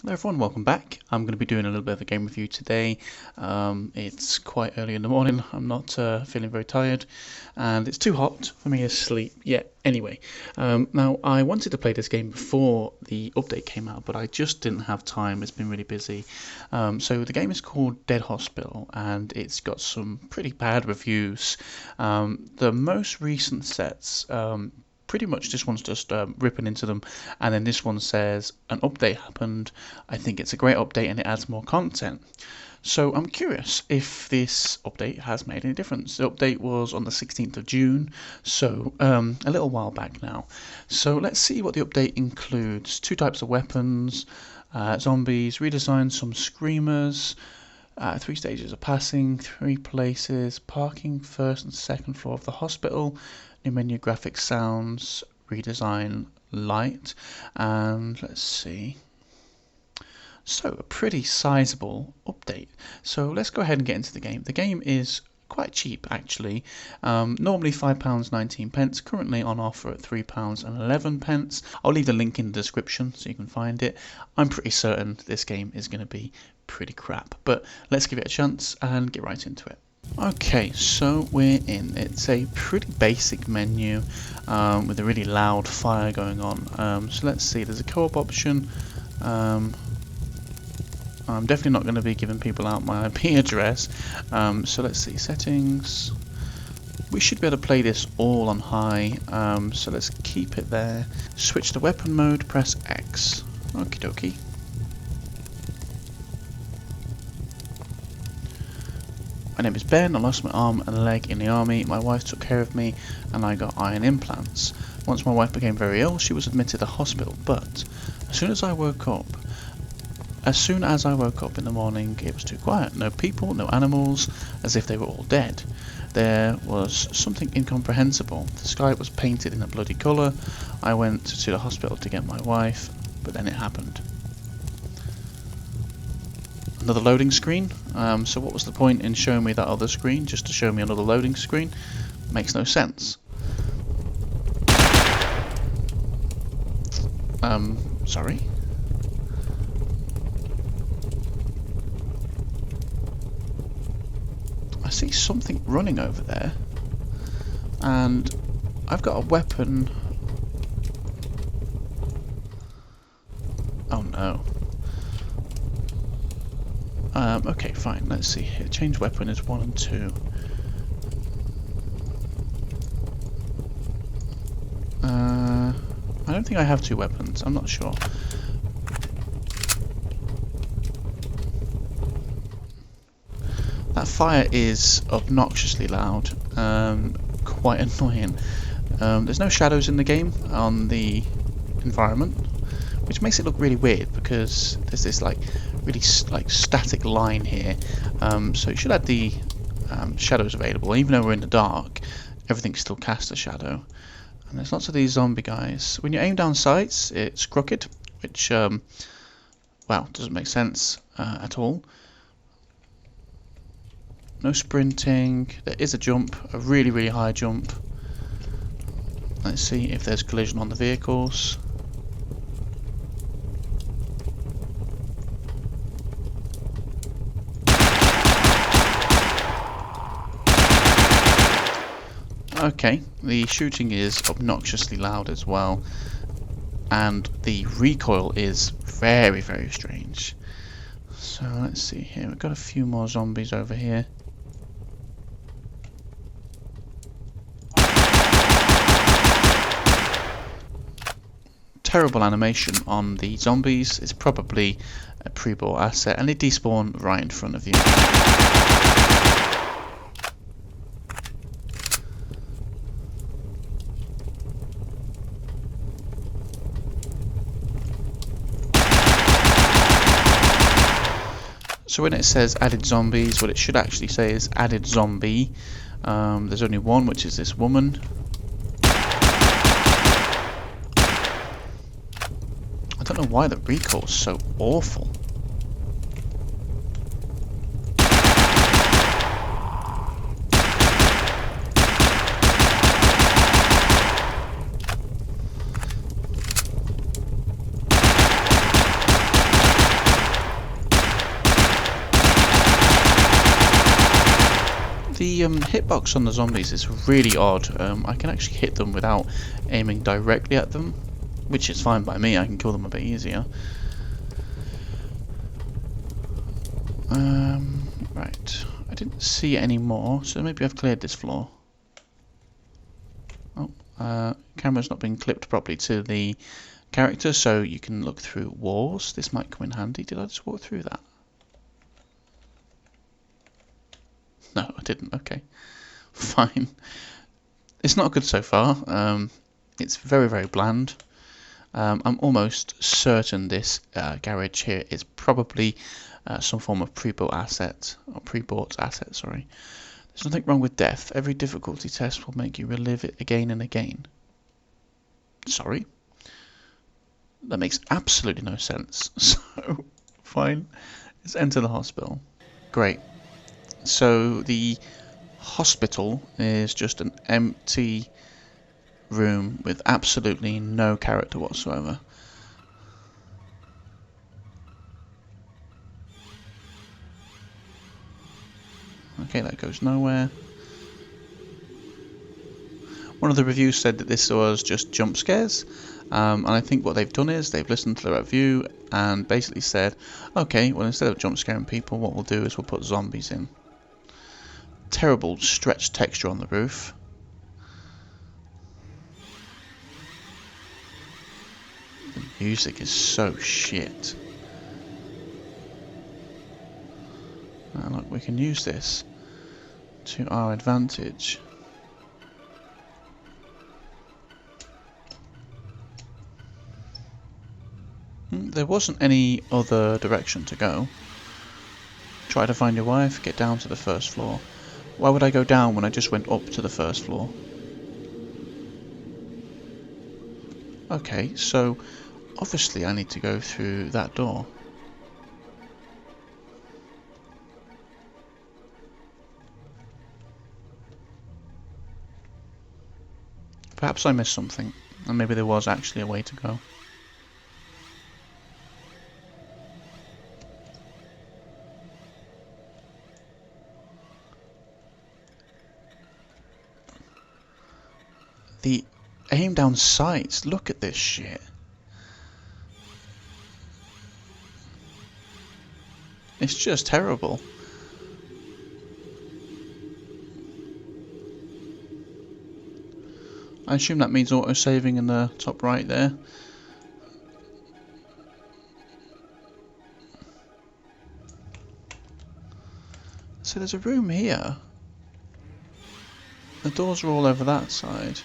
Hello everyone, welcome back. I'm going to be doing a little bit of a game review today. It's quite early in the morning, I'm not feeling very tired, and it's too hot for me to sleep yet. Anyway, now I wanted to play this game before the update came out, but I just didn't have time, it's been really busy. So the game is called Dead Hospital, and it's got some pretty bad reviews. The most recent sets pretty much this one's just ripping into them, and then this one says an update happened. I think it's a great update and it adds more content. So I'm curious if this update has made any difference. The update was on the 16th of June, so a little while back now. So let's see what the update includes. 2 types of weapons, zombies, redesigned some screamers, 3 stages of passing, 3 places, parking first and second floor of the hospital, new menu, graphics, sounds, redesign, light, and let's see. So a pretty sizable update. So let's go ahead and get into the game. The game is quite cheap actually. Normally £5.19, currently on offer at £3.11. I'll leave the link in the description so you can find it. I'm pretty certain this game is going to be pretty crap, but let's give it a chance and get right into it. Okay, so we're in. It's a pretty basic menu with a really loud fire going on. So let's see, there's a co-op option. I'm definitely not going to be giving people out my IP address. So let's see, settings. We should be able to play this all on high. So let's keep it there. Switch to weapon mode, press X. Okie dokie. My name is Ben, I lost my arm and leg in the army, my wife took care of me and I got iron implants. Once my wife became very ill, she was admitted to hospital, but as soon as I woke up in the morning, it was too quiet. No people, no animals, as if they were all dead. There was something incomprehensible. The sky was painted in a bloody colour. I went to the hospital to get my wife, but then it happened. Another loading screen. So what was the point in showing me that other screen just to show me another loading screen? Makes no sense. Sorry. I see something running over there, and I've got a weapon. Oh no. Okay, fine, let's see here. Change weapon is 1 and 2. I don't think I have 2 weapons, I'm not sure. That fire is obnoxiously loud, quite annoying. There's no shadows in the game on the environment, which makes it look really weird because there's this really static line here. So it should have the shadows available. Even though we're in the dark, everything still casts a shadow. And there's lots of these zombie guys. When you aim down sights, it's crooked, which well, doesn't make sense at all. No sprinting. There is a jump, a really high jump. Let's see if there's collision on the vehicles. Okay, the shooting is obnoxiously loud as well, and the recoil is very strange. So let's see here, we've got a few more zombies over here. Terrible animation on the zombies. It's probably a pre-bought asset, and they despawn right in front of you. So when it says added zombies, what it should actually say is added zombie. There's only one, which is this woman. I don't know why the recoil is so awful. The hitbox on the zombies is really odd. I can actually hit them without aiming directly at them, which is fine by me. I can kill them a bit easier. Right. I didn't see any more, so maybe I've cleared this floor. Oh, camera's not been clipped properly to the character, so you can look through walls. This might come in handy. Did I just walk through that? No, I didn't. Okay. Fine. It's not good so far. It's very, very bland. I'm almost certain this garage here is probably some form of pre-built asset, or pre-bought asset, sorry. There's nothing wrong with death. Every difficulty test will make you relive it again and again. Sorry? That makes absolutely no sense. So, fine. Let's enter the hospital. Great. So, the hospital is just an empty room with absolutely no character whatsoever. Okay, that goes nowhere. One of the reviews said that this was just jump scares, and I think what they've done is they've listened to the review and basically said, okay, well, instead of jump scaring people, what we'll do is we'll put zombies in. Terrible stretched texture on the roof. The music is so shit. Now look, we can use this to our advantage. There wasn't any other direction to go. Try to find your wife, get down to the first floor. Why would I go down when I just went up to the first floor? Okay, so obviously I need to go through that door. Perhaps I missed something, and maybe there was actually a way to go. The aim down sights, look at this shit. It's just terrible. I assume that means auto-saving in the top right there. So there's a room here. The doors are all over that side.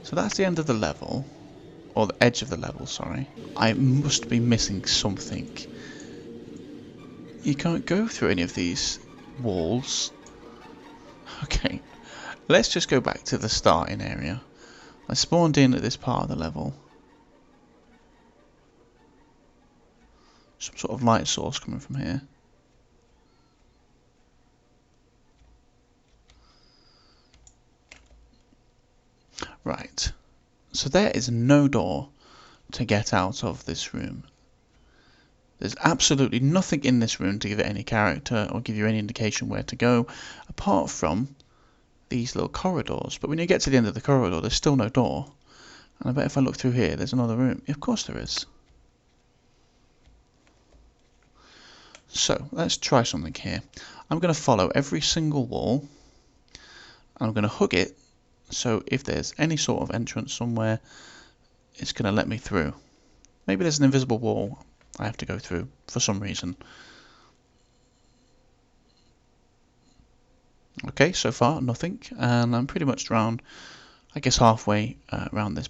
So that's the end of the level. Or the edge of the level, sorry. I must be missing something. You can't go through any of these walls. Okay, let's just go back to the starting area. I spawned in at this part of the level. Some sort of light source coming from here. Right, so there is no door to get out of this room. There's absolutely nothing in this room to give it any character or give you any indication where to go, apart from these little corridors. But when you get to the end of the corridor, there's still no door. And I bet if I look through here, there's another room. Of course there is. So, let's try something here. I'm going to follow every single wall. And I'm going to hook it, so if there's any sort of entrance somewhere, it's going to let me through. Maybe there's an invisible wall I have to go through for some reason. Okay, so far nothing, and I'm pretty much around, I guess halfway around this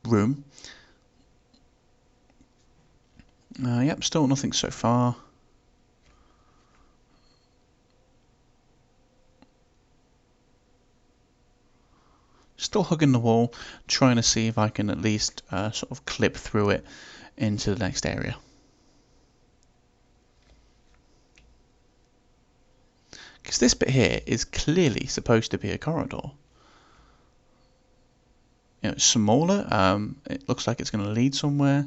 room. Yep, still nothing so far. Still hugging the wall, trying to see if I can at least sort of clip through it into the next area. Because this bit here is clearly supposed to be a corridor. You know, it's smaller, it looks like it's going to lead somewhere.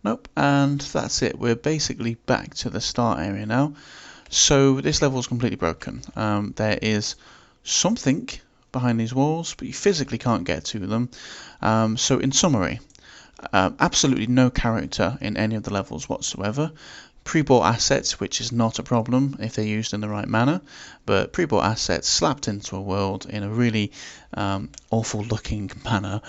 Nope, and that's it. We're basically back to the start area now. So this level is completely broken. There is something behind these walls, but you physically can't get to them. So in summary, absolutely no character in any of the levels whatsoever. Pre-bought assets, which is not a problem if they're used in the right manner, but pre-bought assets slapped into a world in a really awful looking manner.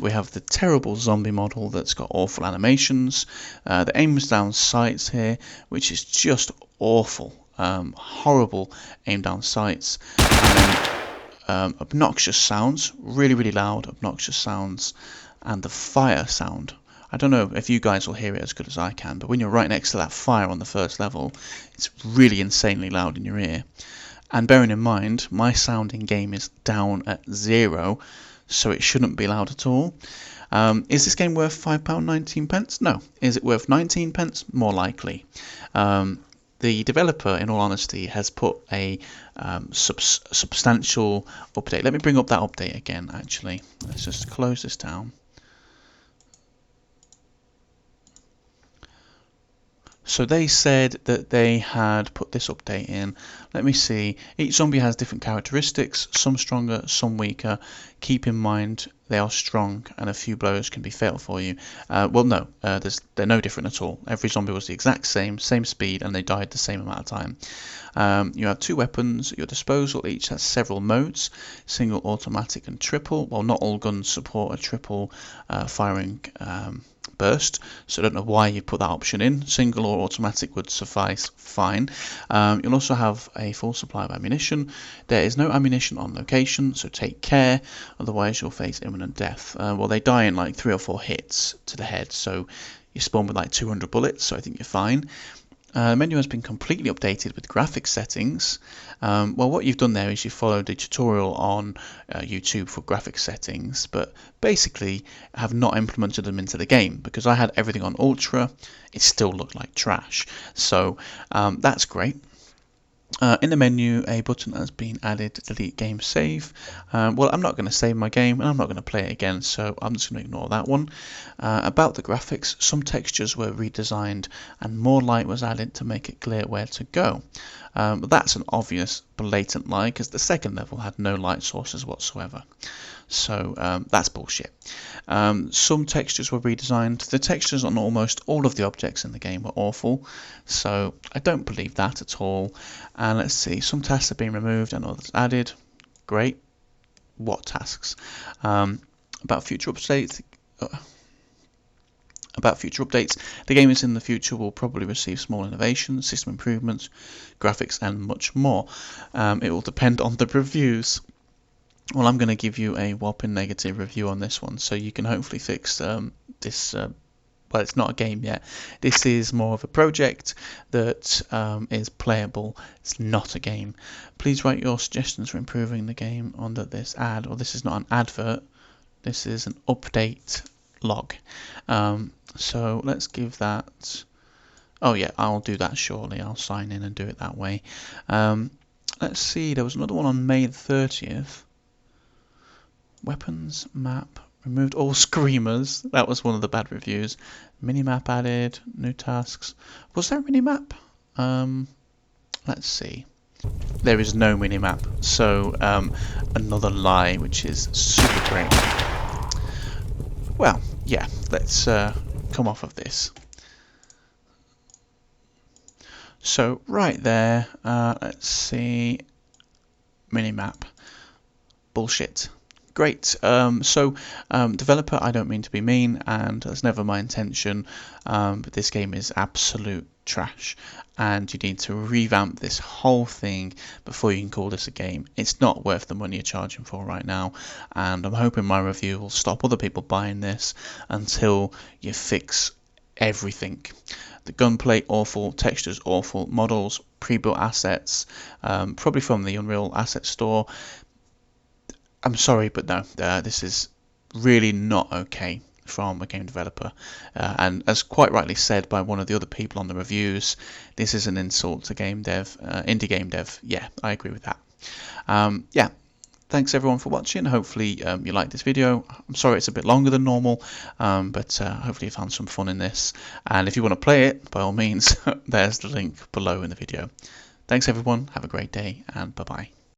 We have the terrible zombie model that's got awful animations, the aims down sights here, which is just awful, horrible aim down sights, and then obnoxious sounds, really loud obnoxious sounds, and the fire sound. I don't know if you guys will hear it as good as I can, but when you're right next to that fire on the first level, it's really insanely loud in your ear. And bearing in mind, my sound in game is down at 0, so it shouldn't be loud at all. Is this game worth £5.19? No. Is it worth 19? More likely. The developer, in all honesty, has put a substantial update. Let me bring up that update again, actually. Let's just close this down. So they said that they had put this update in. Let me see. Each zombie has different characteristics, some stronger, some weaker. Keep in mind they are strong and a few blows can be fatal for you. Well, no, they're no different at all. Every zombie was the exact same speed, and they died the same amount of time. You have 2 weapons at your disposal. Each has several modes, single, automatic and triple. Well, not all guns support a triple firing burst, so I don't know why you put that option in. Single or automatic would suffice fine. You'll also have a full supply of ammunition. There is no ammunition on location, so take care, otherwise you'll face imminent death. Well, they die in like 3 or 4 hits to the head, so you spawn with like 200 bullets, so I think you're fine. The menu has been completely updated with graphics settings. Well, what you've done there is you followed a tutorial on YouTube for graphics settings, but basically have not implemented them into the game, because I had everything on Ultra. It still looked like trash, so that's great. In the menu, a button has been added to delete game save. Well, I'm not going to save my game, and I'm not going to play it again, so I'm just going to ignore that one. About the graphics, some textures were redesigned and more light was added to make it clear where to go. But that's an obvious, blatant lie, because the second level had no light sources whatsoever. So that's bullshit. Some textures were redesigned. The textures on almost all of the objects in the game were awful, so I don't believe that at all. And let's see, some tasks have been removed and others added. Great. What tasks? About future updates. The gamers in the future will probably receive small innovations, system improvements, graphics, and much more. It will depend on the reviews. Well, I'm going to give you a whopping negative review on this one, so you can hopefully fix this. Well, it's not a game yet. This is more of a project that is playable. It's not a game. Please write your suggestions for improving the game under this ad. Or this is not an advert. This is an update log. So let's give that. Oh yeah, I'll do that shortly. I'll sign in and do it that way. Let's see. There was another one on May the 30th. Weapons map removed all screamers. That was one of the bad reviews. Minimap added. New tasks. Was there a minimap? Let's see. There is no minimap. So another lie, which is super great. Well, yeah. Let's come off of this. So right there. Let's see. Minimap. Bullshit. Great. Developer, I don't mean to be mean, and that's never my intention, but this game is absolute trash, and you need to revamp this whole thing before you can call this a game. It's not worth the money you're charging for right now, and I'm hoping my review will stop other people buying this until you fix everything. The gunplay awful, textures awful, models, pre-built assets, probably from the Unreal Asset Store. I'm sorry, but no, this is really not okay from a game developer. And as quite rightly said by one of the other people on the reviews, this is an insult to game dev, indie game dev. Yeah, I agree with that. Yeah, thanks everyone for watching. Hopefully you liked this video. I'm sorry it's a bit longer than normal, but hopefully you found some fun in this. And if you want to play it, by all means, there's the link below in the video. Thanks everyone, have a great day, and bye bye.